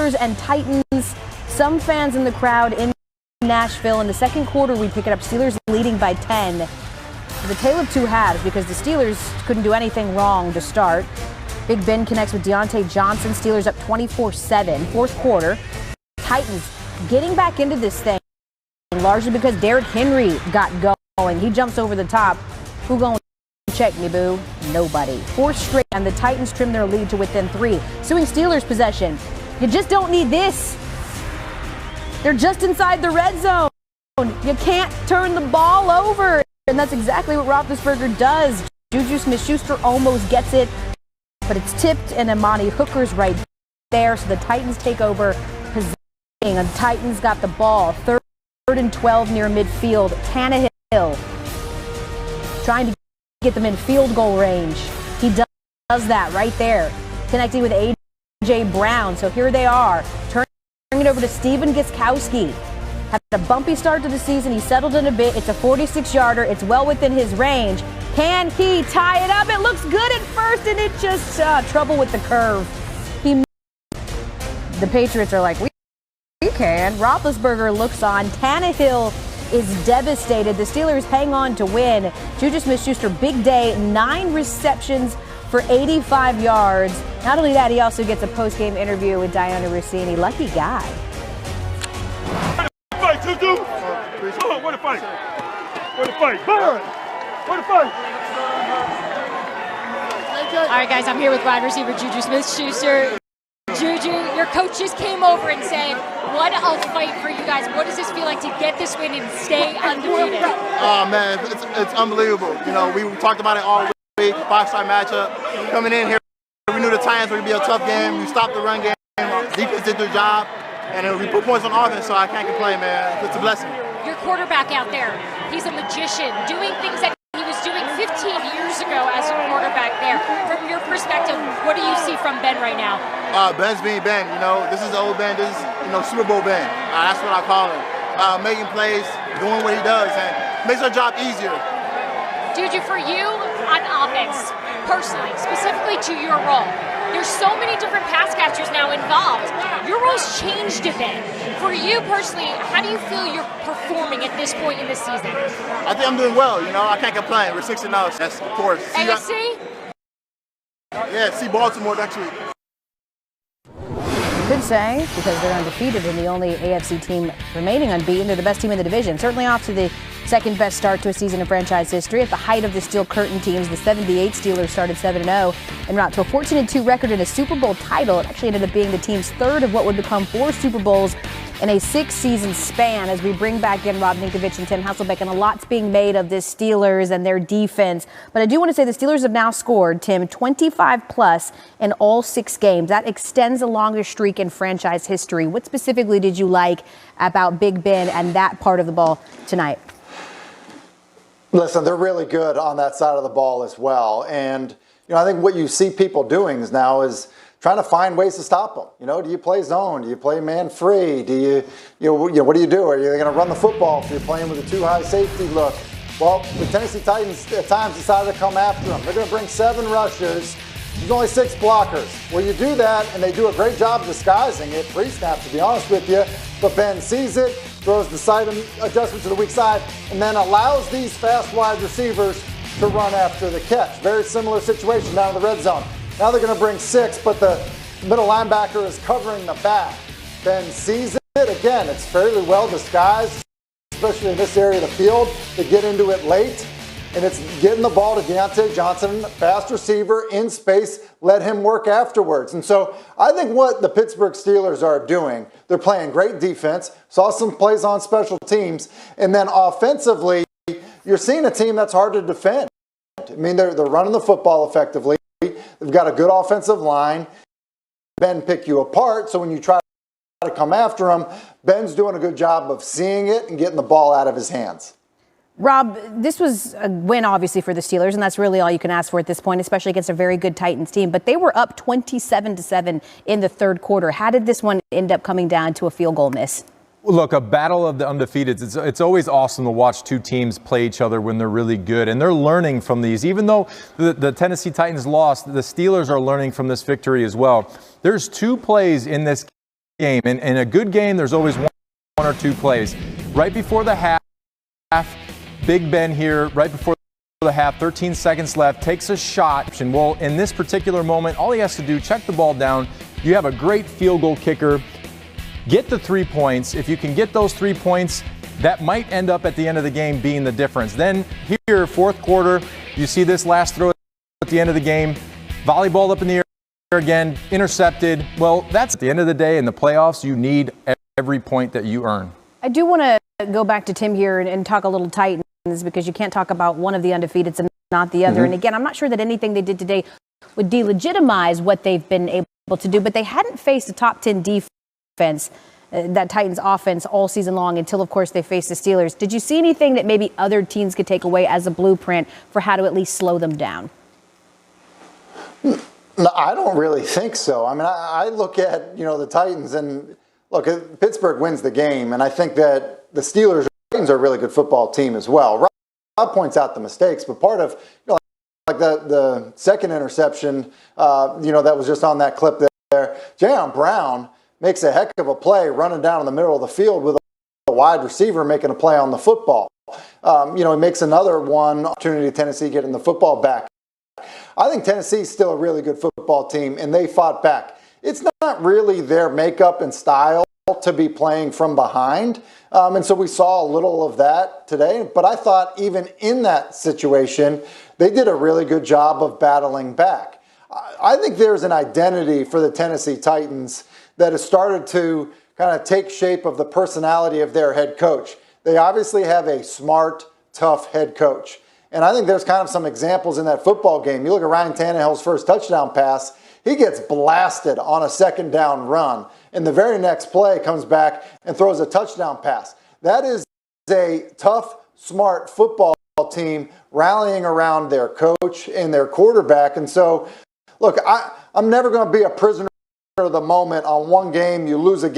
Steelers and Titans. Some fans in the crowd in Nashville. In the second quarter, we pick it up. Steelers leading by 10. The tale of two halves because the Steelers couldn't do anything wrong to start. Big Ben connects with Deontay Johnson. Steelers up 24-7. Fourth quarter, Titans getting back into this thing largely because Derrick Henry got going. He jumps over the top. Who going to check me, boo? Nobody. Fourth straight, and the Titans trim their lead to within 3. Suing Steelers possession. You just don't need this. They're just inside the red zone. You can't turn the ball over. And that's exactly what Roethlisberger does. Juju Smith-Schuster almost gets it, but it's tipped, and Amani Hooker's right there. So the Titans take over possession. And the Titans got the ball. Third and 12 near midfield. Tannehill trying to get them in field goal range. He does that right there, connecting with A.J. Brown. So here they are, turning it over to Steven Gostkowski. Had a bumpy start to the season. He settled in a bit. It's a 46-yarder. It's well within his range. Can he tie it up? It looks good at first, and it just trouble with the curve. The Patriots are like, we can. Roethlisberger looks on. Tannehill is devastated. The Steelers hang on to win. Juju Smith-Schuster, big day, 9 receptions for 85 yards. Not only that, he also gets a post-game interview with Diana Rossini. Lucky guy. Fight, Juju! Come on, where the fight? Where the fight? Byron! Where the fight? All right, guys, I'm here with wide receiver Juju Smith-Schuster. Juju, your coach just came over and said, what a fight for you guys. What does this feel like to get this win and stay undefeated? Oh, man, it's unbelievable. You know, we talked about it all week, 5-star matchup. Coming in here, we knew the Titans were going to be a tough game. We stopped the run game. Defense did their job. And we put points on offense, so I can't complain, man. It's a blessing. Your quarterback out there, he's a magician, doing things that he was doing 15 years ago as a quarterback there. From your perspective, what do you see from Ben right now? Ben's being Ben. You know, this is the old Ben. This is, Super Bowl Ben. That's what I call him. Making plays, doing what he does, and makes our job easier. Juju, for you on offense, personally, specifically to your role, there's so many different pass catchers now involved. Your role's changed a bit. For you personally, how do you feel you're performing at this point in the season? I think I'm doing well. I can't complain. We're 6-0. Yes, of course. AFC? Yeah, see Baltimore next week. Could say, because they're undefeated and the only AFC team remaining unbeaten. They're the best team in the division. Certainly off to the second best start to a season in franchise history. At the height of the Steel Curtain teams, the 78 Steelers started 7-0 and route to a 14-2 record and a Super Bowl title. It actually ended up being the team's third of what would become 4 Super Bowls in a 6-season span. As we bring back in Rob Ninkovich and Tim Hasselbeck, and a lot's being made of this Steelers and their defense. But I do want to say the Steelers have now scored, Tim, 25+ in all 6 games. That extends the longest streak in franchise history. What specifically did you like about Big Ben and that part of the ball tonight? Listen, they're really good on that side of the ball as well. And, I think what you see people doing now is trying to find ways to stop them. Do you play zone? Do you play man free? Do what do you do? Are you going to run the football if you're playing with a too high safety look? Well, the Tennessee Titans at times decided to come after them. They're going to bring 7 rushers. There's only 6 blockers. Well, you do that, and they do a great job disguising it pre-snap, to be honest with you. But Ben sees it, throws the side adjustment to the weak side, and then allows these fast wide receivers to run after the catch. Very similar situation down in the red zone. Now they're going to bring 6, but the middle linebacker is covering the back. Ben sees it. Again, it's fairly well disguised, especially in this area of the field. They get into it late, and it's getting the ball to Deontay Johnson, fast receiver, in space, let him work afterwards. And so I think what the Pittsburgh Steelers are doing, they're playing great defense, saw some plays on special teams, and then offensively, you're seeing a team that's hard to defend. I mean, they're running the football effectively. They've got a good offensive line. Ben pick you apart, so when you try to come after him, Ben's doing a good job of seeing it and getting the ball out of his hands. Rob, this was a win, obviously, for the Steelers, and that's really all you can ask for at this point, especially against a very good Titans team. But they were up 27-7 in the third quarter. How did this one end up coming down to a field goal miss? Look, a battle of the undefeateds. It's always awesome to watch 2 teams play each other when they're really good, and they're learning from these. Even though the Tennessee Titans lost, the Steelers are learning from this victory as well. There's 2 plays in this game. In a good game, there's always one or two plays. Right before the half, Big Ben here, right before the half, 13 seconds left, takes a shot. Well, in this particular moment, all he has to do, check the ball down. You have a great field goal kicker. Get the 3 points. If you can get those 3 points, that might end up at the end of the game being the difference. Then here, fourth quarter, you see this last throw at the end of the game. Volleyball up in the air again, intercepted. Well, that's at the end of the day in the playoffs, you need every point that you earn. I do want to go back to Tim here and talk a little Titans, because you can't talk about one of the undefeateds and not the other. And again, I'm not sure that anything they did today would delegitimize what they've been able to do, but they hadn't faced a top 10 defense, that Titans offense, all season long until, of course, they faced the Steelers. Did you see anything that maybe other teams could take away as a blueprint for how to at least slow them down? No, I don't really think so. I mean, I look at, the Titans, and look, Pittsburgh wins the game, and I think that the Steelers are a really good football team as well. Rob points out the mistakes, but part of, like the second interception, that was just on that clip there, Jayon Brown makes a heck of a play running down in the middle of the field with a wide receiver making a play on the football. He makes another one opportunity, Tennessee getting the football back. I think Tennessee's still a really good football team, and they fought back. It's not really their makeup and style to be playing from behind, and so we saw a little of that today. But I thought even in that situation, they did a really good job of battling back. I think there's an identity for the Tennessee Titans that has started to kind of take shape of the personality of their head coach. They obviously have a smart, tough head coach. And I think there's kind of some examples in that football game. You look at Ryan Tannehill's first touchdown pass, he gets blasted on a second down run. And the very next play comes back and throws a touchdown pass. That is a tough, smart football team rallying around their coach and their quarterback. And so, look, I'm never going to be a prisoner of the moment. On one game, you lose a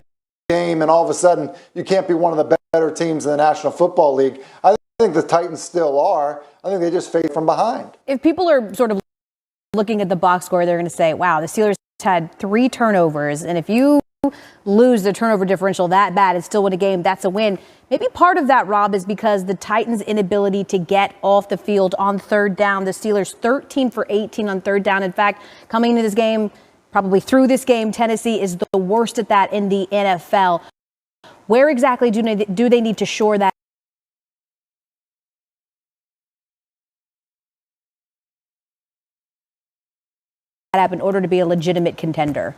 game, and all of a sudden you can't be one of the better teams in the National Football League. I think the Titans still are. I think they just fade from behind. If people are sort of looking at the box score, they're going to say, wow, the Steelers had 3 turnovers. And if you lose the turnover differential that bad and still win a game, that's a win. Maybe part of that, Rob, is because the Titans' inability to get off the field on third down. The Steelers 13 for 18 on third down. In fact, coming into this game, probably through this game, Tennessee is the worst at that in the NFL. Where exactly do they need to shore that up in order to be a legitimate contender?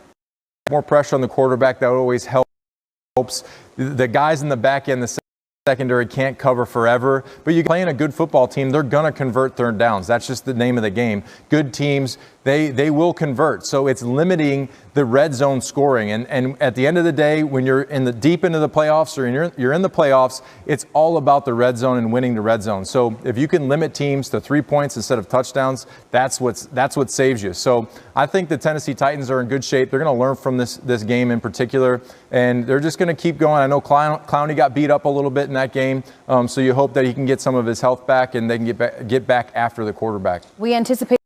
More pressure on the quarterback, that always helps. The guys in the back end, the secondary can't cover forever, but you playing a good football team, they're going to convert third downs. That's just the name of the game. Good teams, they will convert. So it's limiting the red zone scoring. And at the end of the day, when you're in the deep into the playoffs or you're in the playoffs, it's all about the red zone and winning the red zone. So if you can limit teams to 3 points instead of touchdowns, that's what saves you. So I think the Tennessee Titans are in good shape. They're going to learn from this game in particular, and they're just going to keep going. I know Clowney got beat up a little bit in that game, so you hope that he can get some of his health back and they can get back after the quarterback. We anticipate